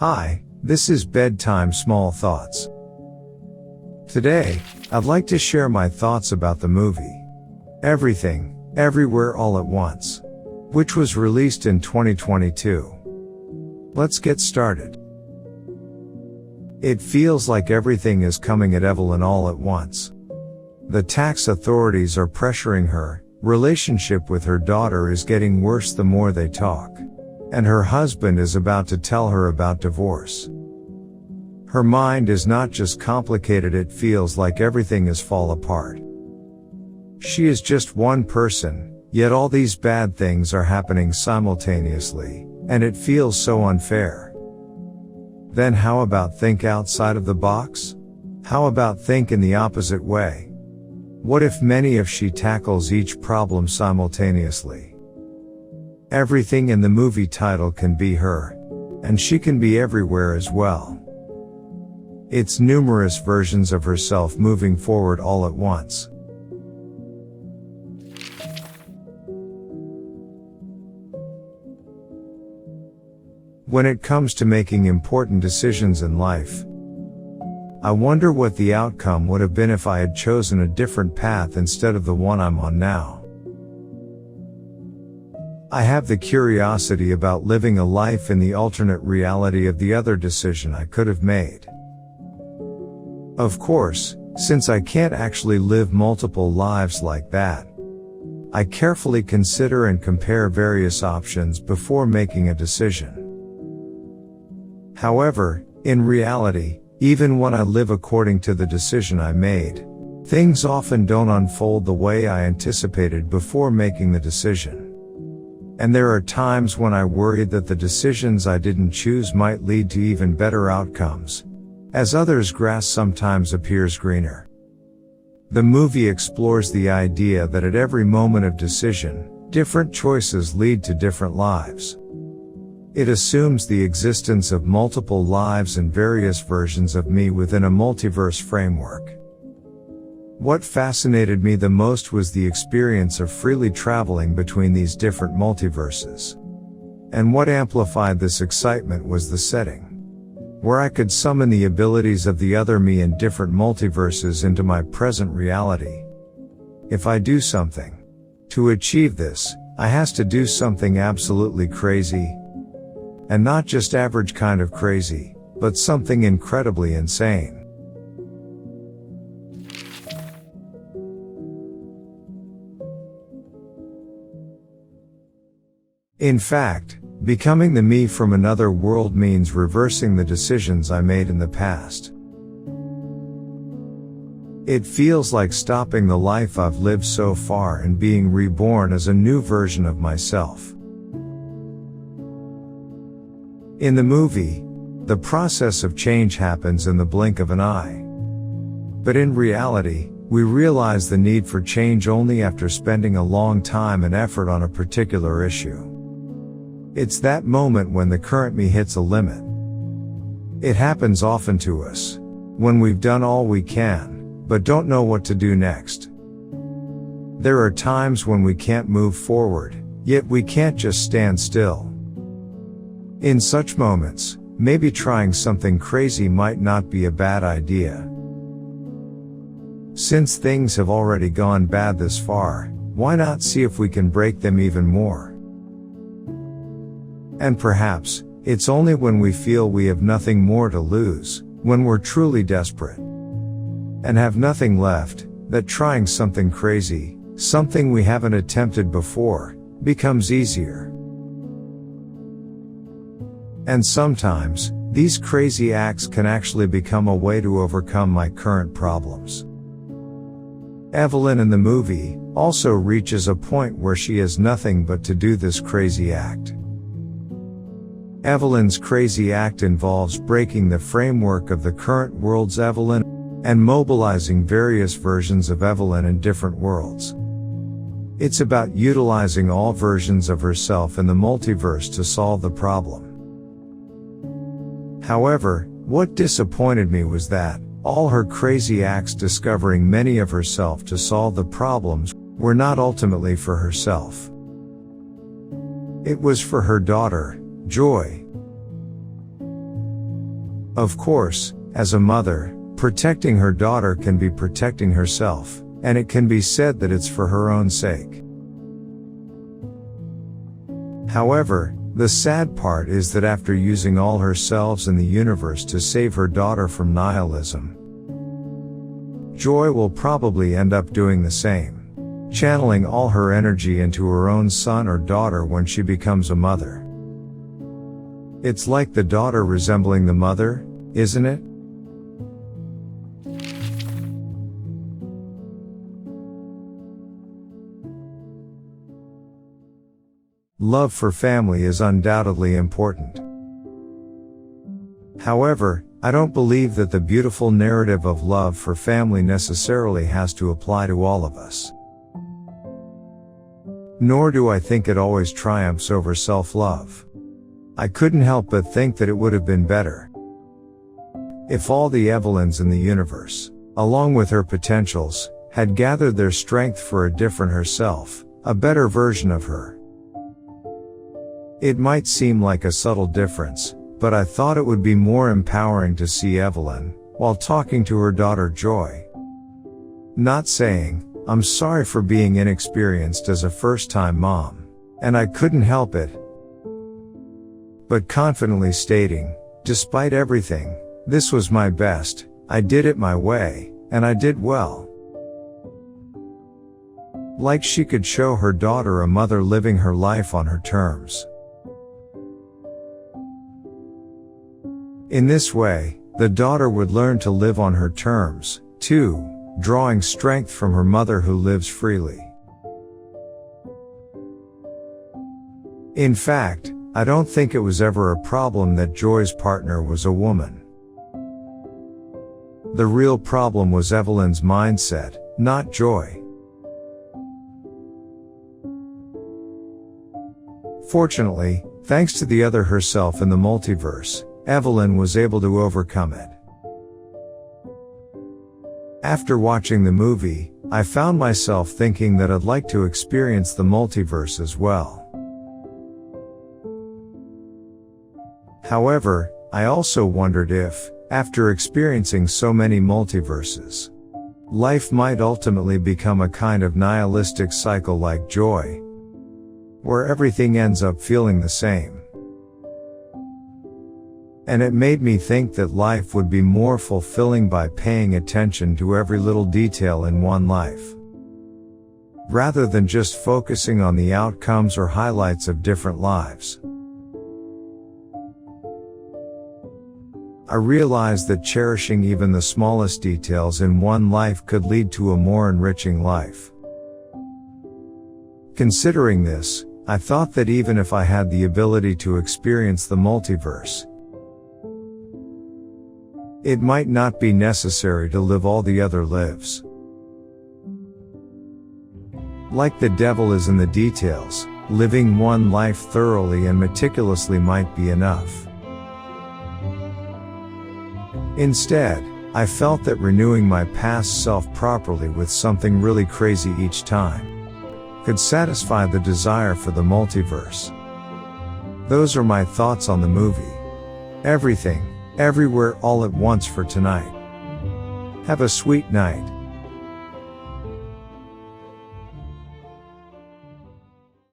Hi, this is Bedtime Small Thoughts. Today, I'd like to share my thoughts about the movie Everything, Everywhere All at Once, which was released in 2022. Let's get started. It feels like everything is coming at Evelyn all at once. The tax authorities are pressuring her, relationship with her daughter is getting worse the more they talk, and her husband is about to tell her about divorce. Her mind is not just complicated, it feels like everything is fall apart. She is just one person, yet all these bad things are happening simultaneously, and it feels so unfair. Then how about think outside of the box? How about think in the opposite way? What if she tackles each problem simultaneously? Everything in the movie title can be her, and she can be everywhere as well. It's numerous versions of herself moving forward all at once. When it comes to making important decisions in life, I wonder what the outcome would have been if I had chosen a different path instead of the one I'm on now. I have the curiosity about living a life in the alternate reality of the other decision I could have made. Of course, since I can't actually live multiple lives like that, I carefully consider and compare various options before making a decision. However, in reality, even when I live according to the decision I made, things often don't unfold the way I anticipated before making the decision. And there are times when I worry that the decisions I didn't choose might lead to even better outcomes, as others' grass sometimes appears greener. The movie explores the idea that at every moment of decision, different choices lead to different lives. It assumes the existence of multiple lives and various versions of me within a multiverse framework. What fascinated me the most was the experience of freely traveling between these different multiverses. And what amplified this excitement was the setting, where I could summon the abilities of the other me in different multiverses into my present reality. If I do something to achieve this, I has to do something absolutely crazy. And not just average kind of crazy, but something incredibly insane. In fact, becoming the me from another world means reversing the decisions I made in the past. It feels like stopping the life I've lived so far and being reborn as a new version of myself. In the movie, the process of change happens in the blink of an eye. But in reality, we realize the need for change only after spending a long time and effort on a particular issue. It's that moment when the current me hits a limit. It happens often to us, when we've done all we can, but don't know what to do next. There are times when we can't move forward, yet we can't just stand still. In such moments, maybe trying something crazy might not be a bad idea. Since things have already gone bad this far, why not see if we can break them even more? And perhaps, it's only when we feel we have nothing more to lose, when we're truly desperate and have nothing left, that trying something crazy, something we haven't attempted before, becomes easier. And sometimes, these crazy acts can actually become a way to overcome my current problems. Evelyn in the movie also reaches a point where she has nothing but to do this crazy act. Evelyn's crazy act involves breaking the framework of the current world's Evelyn and mobilizing various versions of Evelyn in different worlds. It's about utilizing all versions of herself in the multiverse to solve the problem. However, what disappointed me was that all her crazy acts discovering many of herself to solve the problems were not ultimately for herself. It was for her daughter, Joy. Of course, as a mother, protecting her daughter can be protecting herself, and it can be said that it's for her own sake. However, the sad part is that after using all herself and the universe to save her daughter from nihilism, Joy will probably end up doing the same, channeling all her energy into her own son or daughter when she becomes a mother. It's like the daughter resembling the mother, isn't it? Love for family is undoubtedly important. However, I don't believe that the beautiful narrative of love for family necessarily has to apply to all of us. Nor do I think it always triumphs over self-love. I couldn't help but think that it would have been better if all the Evelyns in the universe, along with her potentials, had gathered their strength for a different herself, a better version of her. It might seem like a subtle difference, but I thought it would be more empowering to see Evelyn, while talking to her daughter Joy, not saying, "I'm sorry for being inexperienced as a first-time mom, and I couldn't help it," but confidently stating, "Despite everything, this was my best, I did it my way, and I did well." Like she could show her daughter a mother living her life on her terms. In this way, the daughter would learn to live on her terms, too, drawing strength from her mother who lives freely. In fact, I don't think it was ever a problem that Joy's partner was a woman. The real problem was Evelyn's mindset, not Joy. Fortunately, thanks to the other herself in the multiverse, Evelyn was able to overcome it. After watching the movie, I found myself thinking that I'd like to experience the multiverse as well. However, I also wondered if, after experiencing so many multiverses, life might ultimately become a kind of nihilistic cycle like Joy, where everything ends up feeling the same. And it made me think that life would be more fulfilling by paying attention to every little detail in one life, rather than just focusing on the outcomes or highlights of different lives. I realized that cherishing even the smallest details in one life could lead to a more enriching life. Considering this, I thought that even if I had the ability to experience the multiverse, it might not be necessary to live all the other lives. Like the devil is in the details, living one life thoroughly and meticulously might be enough. Instead, I felt that renewing my past self properly with something really crazy each time could satisfy the desire for the multiverse. Those are my thoughts on the movie. Everything, Everywhere, All at Once for tonight. Have a sweet night.